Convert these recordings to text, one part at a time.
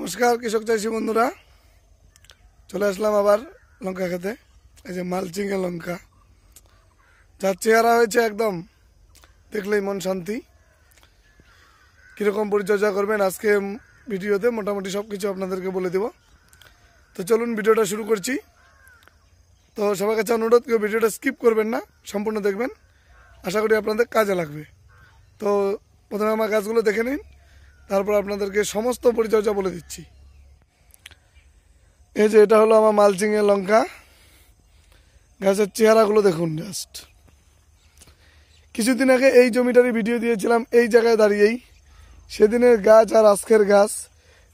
নমস্কার কৃষক চাষি বন্ধুরা, চলে আসলাম আবার লঙ্কা খেতে। এই যে মালচিংয়ের লঙ্কা, যার চেহারা হয়েছে একদম দেখলেই মন শান্তি। কীরকম পরিচর্যা করবেন আজকে ভিডিওতে মোটামুটি সব কিছু আপনাদেরকে বলে দেব। তো চলুন ভিডিওটা শুরু করছি। তো সবার কাছে অনুরোধ, কেউ ভিডিওটা স্কিপ করবেন না, সম্পূর্ণ দেখবেন, আশা করি আপনাদের কাজে লাগবে। তো প্রথমে আমার গাছগুলো দেখে নিন, তারপর আপনাদেরকে সমস্ত পরিচর্যা বলে দিচ্ছি। এই যে এটা হলো আমার মালচিংয়ের লঙ্কা। গাছের চেহারাগুলো দেখুন জাস্ট। কিছুদিন আগে এই জমিটারই ভিডিও দিয়েছিলাম, এই জায়গায় দাঁড়িয়েই। সেদিনের গাছ আর আজকের গাছ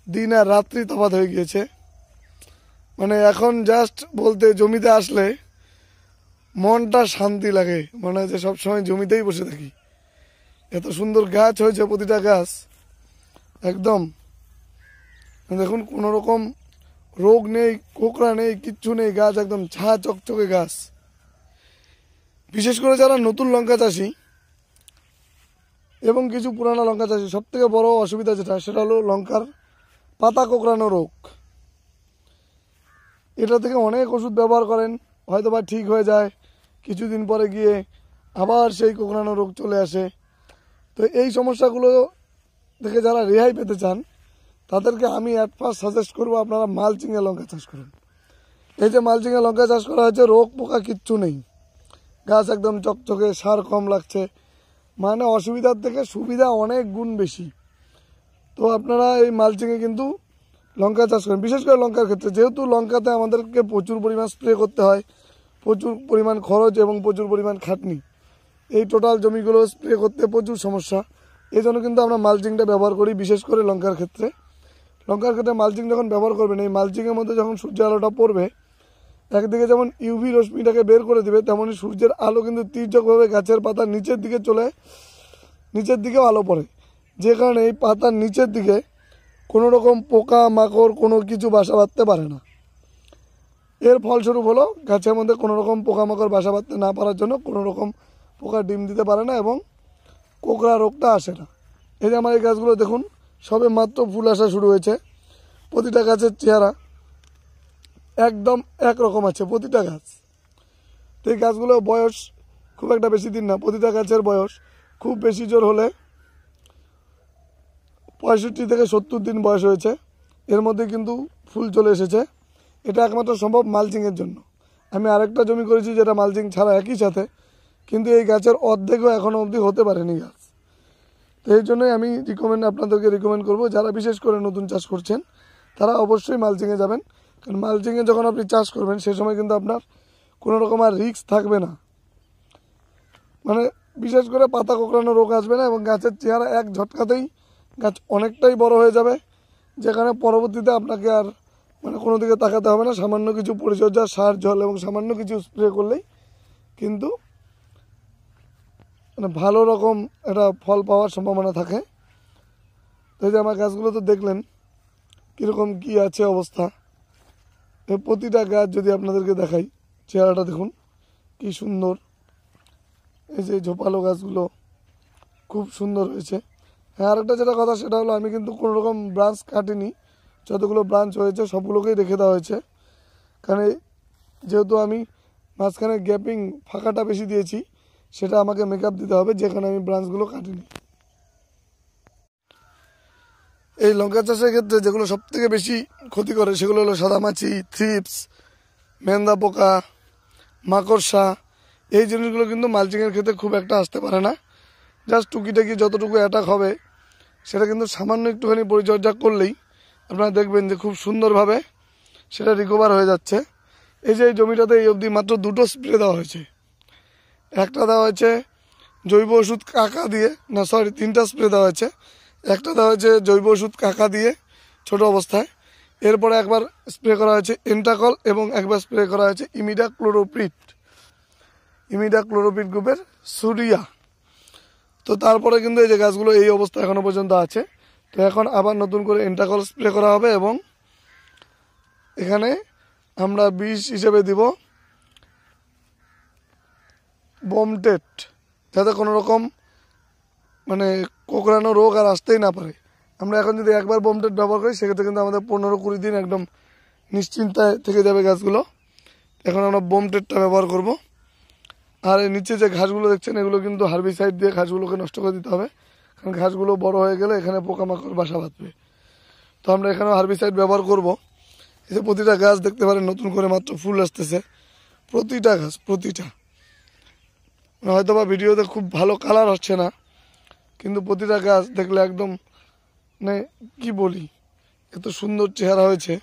দিন আর রাত্রি তফাৎ হয়ে গিয়েছে। মানে এখন জাস্ট বলতে জমিতে আসলে মনটা শান্তি লাগে, মনে হয় যে সবসময় জমিতেই বসে থাকি। এত সুন্দর গাছ হয়েছে, প্রতিটা গাছ একদম দেখুন, কোনো রকম রোগ নেই, কোঁকড়া নেই, কিচ্ছু নেই। গাছ একদম ঝা চকচকে গাছ। বিশেষ করে যারা নতুন লঙ্কা চাষি এবং কিছু পুরানা লঙ্কা চাষি, সব থেকে বড় অসুবিধা যেটা, সেটা হলো লঙ্কার পাতা কোঁকড়ানো রোগ। এটা থেকে অনেক ওষুধ ব্যবহার করেন, হয়তো বা ঠিক হয়ে যায়, কিছুদিন পরে গিয়ে আবার সেই কোঁকড়ানো রোগ চলে আসে। তো এই সমস্যাগুলো থেকে যারা রেহাই পেতে চান, তাদেরকে আমি অ্যাট ফার্স্ট সাজেস্ট করবো আপনারা মালচিংয়ে লঙ্কা চাষ করুন। এই যে মালচিংয়ে লঙ্কা চাষ করা হয়েছে, রোগ পোকা কিচ্ছু নেই, গাছ একদম চকচকে, সার কম লাগছে, মানে অসুবিধার থেকে সুবিধা অনেক গুণ বেশি। তো আপনারা এই মালচিংয়ে কিন্তু লঙ্কা চাষ করেন। বিশেষ করে লঙ্কার ক্ষেত্রে, যেহেতু লঙ্কাতে আমাদেরকে প্রচুর পরিমাণ স্প্রে করতে হয়, প্রচুর পরিমাণ খরচ এবং প্রচুর পরিমাণ খাটনি। এই টোটাল জমিগুলো স্প্রে করতে প্রচুর সমস্যা। এই জন্য কিন্তু আমরা মালচিংটা ব্যবহার করি, বিশেষ করে লঙ্কার ক্ষেত্রে। লঙ্কার ক্ষেত্রে মালচিং যখন ব্যবহার করবেন, এই মালচিংয়ের মধ্যে যখন সূর্যের আলোটা পড়বে, একদিকে যেমন ইউভি রশ্মিটাকে বের করে দেবে, তেমনই সূর্যের আলো কিন্তু তীর্যকভাবে গাছের পাতার নিচের দিকে নিচের দিকেও আলো পড়ে, যে কারণে এই পাতার নিচের দিকে কোনো রকম পোকা মাকড় কোনো কিছু বাসা বাঁধতে পারে না। এর ফলস্বরূপ হলো গাছের মধ্যে কোনো রকম পোকামাকড় বাসা বাঁধতে না পারার জন্য কোনো রকম পোকা ডিম দিতে পারে না এবং কোঁকড়া রোগটা আসে না। এই যে আমার এই গাছগুলো দেখুন, সবে মাত্র ফুল আসা শুরু হয়েছে। প্রতিটা গাছের চেহারা একদম একরকম আছে, প্রতিটা গাছ। তো এই গাছগুলো বয়স খুব একটা বেশি দিন না, প্রতিটা গাছের বয়স খুব বেশি জোর হলে 65 থেকে 70 দিন বয়স হয়েছে। এর মধ্যে কিন্তু ফুল চলে এসেছে। এটা একমাত্র সম্ভব মালচিংয়ের জন্য। আমি আরেকটা জমি করেছি যেটা মালচিং ছাড়া একই সাথে, কিন্তু এই গাছের অর্ধেকও এখনও অবধি হতে পারেনি গাছ। তো এই জন্যই আমি আপনাদেরকে রিকমেন্ড করবো, যারা বিশেষ করে নতুন চাষ করছেন তারা অবশ্যই মালচিংয়ে যাবেন। কারণ মালচিংয়ে যখন আপনি চাষ করবেন, সেই সময় কিন্তু আপনার কোনো রকম আর রিস্ক থাকবে না। মানে বিশেষ করে পাতা কোঁকড়ানো রোগ আসবে না এবং গাছের চেহারা এক ঝটকাতেই গাছ অনেকটাই বড় হয়ে যাবে, যেখানে পরবর্তীতে আপনাকে আর মানে কোনো দিকে তাকাতে হবে না। সামান্য কিছু পরিচর্যা, সার, জল এবং সামান্য কিছু স্প্রে করলেই কিন্তু মানে ভালো রকম একটা ফল পাওয়ার সম্ভাবনা থাকে। তো এই যে আমার গাছগুলো তো দেখলেন কীরকম কী আছে অবস্থা। এই প্রতিটা গাছ যদি আপনাদেরকে দেখাই, চেহারাটা দেখুন কি সুন্দর। এই যে ঝোপালো গাছগুলো খুব সুন্দর হয়েছে। হ্যাঁ, আরেকটা যেটা কথা, সেটা হলো আমি কিন্তু কোনো রকম ব্রাঞ্চ কাটিনি। যতগুলো ব্রাঞ্চ হয়েছে সবগুলোকেই রেখে দেওয়া হয়েছে, কারণ যেহেতু আমি মাঝখানে গ্যাপিং ফাঁকাটা বেশি দিয়েছি, সেটা আমাকে মেকআপ দিতে হবে, যেখানে আমি ব্রাঞ্চগুলো কাটিনি। এই লঙ্কা চাষের ক্ষেত্রে যেগুলো সবথেকে বেশি ক্ষতি করে, সেগুলো হলো সাদামাছি, থ্রিপস, মেন্দা পোকা, মাকড়সা। এই জিনিসগুলো কিন্তু মালচিংয়ের ক্ষেত্রে খুব একটা আসতে পারে না। জাস্ট টুকিটাকি যতটুকু অ্যাটাক হবে, সেটা কিন্তু সামান্য একটুখানি পরিচর্যা করলেই আপনারা দেখবেন যে খুব সুন্দরভাবে সেটা রিকভার হয়ে যাচ্ছে। এই যে এই জমিটাতে এই অবধি মাত্র 2টো স্প্রে দেওয়া হয়েছে। একটা দেওয়া হয়েছে জৈব ওষুধ কাকা দিয়ে, না সরি 3টা স্প্রে দেওয়া হয়েছে। একটা দেওয়া হয়েছে জৈব ওষুধ কাকা দিয়ে ছোট অবস্থায়, এরপরে একবার স্প্রে করা হয়েছে এন্টাকল এবং একবার স্প্রে করা হয়েছে ইমিডাক্লোরোপিড গ্রুপের সুরিয়া। তো তারপরে কিন্তু এই যে গাছগুলো এই অবস্থা এখনও পর্যন্ত আছে। তো এখন আবার নতুন করে এন্টাকল স্প্রে করা হবে এবং এখানে আমরা বিষ হিসেবে দিব বোমটেট, যাতে কোনো রকম মানে কোঁকড়ানো রোগ আর আসতেই না পারে। আমরা এখন যদি একবার বোম টেট ব্যবহার করি সেক্ষেত্রে কিন্তু আমাদের 15-20 দিন একদম নিশ্চিন্তায় থেকে যাবে গাছগুলো। এখন আমরা বোম টেটটা ব্যবহার করব। আর এর নিচে যে ঘাসগুলো দেখছেন এগুলো কিন্তু হার্বিসাইড দিয়ে ঘাসগুলোকে নষ্ট করে দিতে হবে, কারণ ঘাসগুলো বড় হয়ে গেলে এখানে পোকামাকড় বাসা বাঁধবে। তো আমরা এখানেও হার্বিসাইড ব্যবহার করব। এই যে প্রতিটা গাছ দেখতে পারেন নতুন করে মাত্র ফুল আসতেছে, প্রতিটা গাছ প্রতিটা, হয়তো বা ভিডিওতে খুব ভালো কালার হচ্ছে না, কিন্তু প্রতিটা গাছ দেখলে একদম মানে কি বলি, এত সুন্দর চেহারা হয়েছে।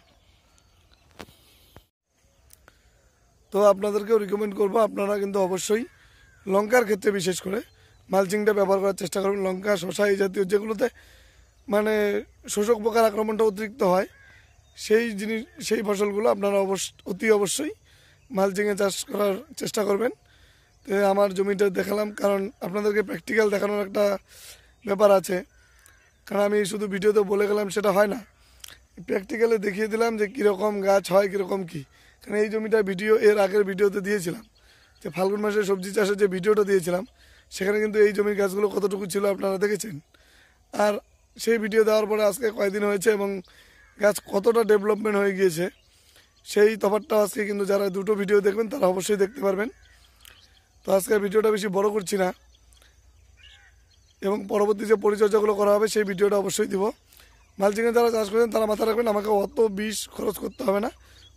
তো আপনাদেরকেও রিকমেন্ড করব আপনারা কিন্তু অবশ্যই লঙ্কার ক্ষেত্রে বিশেষ করে মালচিংটা ব্যবহার করার চেষ্টা করবেন। লঙ্কা, শশা এই জাতীয় যেগুলোতে মানে শোষক পোকার আক্রমণটা অতিরিক্ত হয় সেই ফসলগুলো আপনারা অতি অবশ্যই মালচিংয়ে চাষ করার চেষ্টা করবেন। তো আমার জমিটা দেখালাম, কারণ আপনাদেরকে প্র্যাকটিক্যাল দেখানোর একটা ব্যাপার আছে, কারণ আমি শুধু ভিডিওতে বলে গেলাম সেটা হয় না, প্র্যাকটিক্যালে দেখিয়ে দিলাম যে কীরকম গাছ হয়, কীরকম কী। কারণ এই জমিটা ভিডিও এর আগের ভিডিওতে দিয়েছিলাম, যে ফাল্গুন মাসে সবজি চাষের যে ভিডিওটা দিয়েছিলাম সেখানে কিন্তু এই জমির গাছগুলো কতটুকু ছিল আপনারা দেখেছেন। আর সেই ভিডিও দেওয়ার পরে আজকে কয়েকদিন হয়েছে এবং গাছ কতটা ডেভেলপমেন্ট হয়ে গিয়েছে সেই তফাৎটা আজকে কিন্তু যারা দুটো ভিডিও দেখবেন তারা অবশ্যই দেখতে পারবেন। তো আজকে ভিডিওটা বেশি বড় করছি না, এবং পরবর্তী যে পরিচর্যাগুলো করা হবে সেই ভিডিওটা অবশ্যই দিব। মালচিংয়ে যারা চাষ করেন তারা মাথায় রাখবেন আমাকে অত বিষ খরচ করতে হবে না।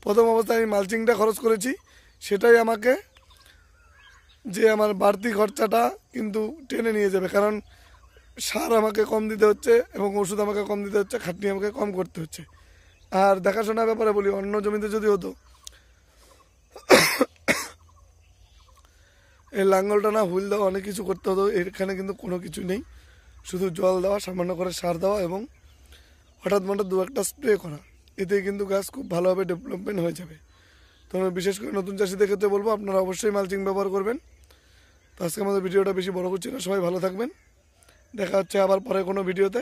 প্রথম অবস্থায় আমি মালচিংটা খরচ করেছি, সেটাই আমাকে যে আমার বাড়তি খরচাটা কিন্তু টেনে নিয়ে যাবে, কারণ সার আমাকে কম দিতে হচ্ছে এবং ওষুধ আমাকে কম দিতে হচ্ছে, খাটনি আমাকে কম করতে হচ্ছে। আর দেখাশোনার ব্যাপারে বলি, অন্য জমিতে যদি হতো এই লাঙ্গলটা না হুইল দেওয়া অনেক কিছু করতে হতো, এখানে কিন্তু কোনো কিছু নেই, শুধু জল দেওয়া, সামান্য করে সার দেওয়া এবং হঠাৎ মঠাৎ 2-1টা স্প্রে করা, এতেই কিন্তু গাছ খুব ভালোভাবে ডেভেলপমেন্ট হয়ে যাবে। তো আমি বিশেষ করে নতুন চাষিদের ক্ষেত্রে বলবো আপনারা অবশ্যই মালচিং ব্যবহার করবেন। তো আজকে আমাদের ভিডিওটা বেশি বড় করছি না, সবাই ভালো থাকবেন, দেখা হচ্ছে আবার পরে কোনো ভিডিওতে।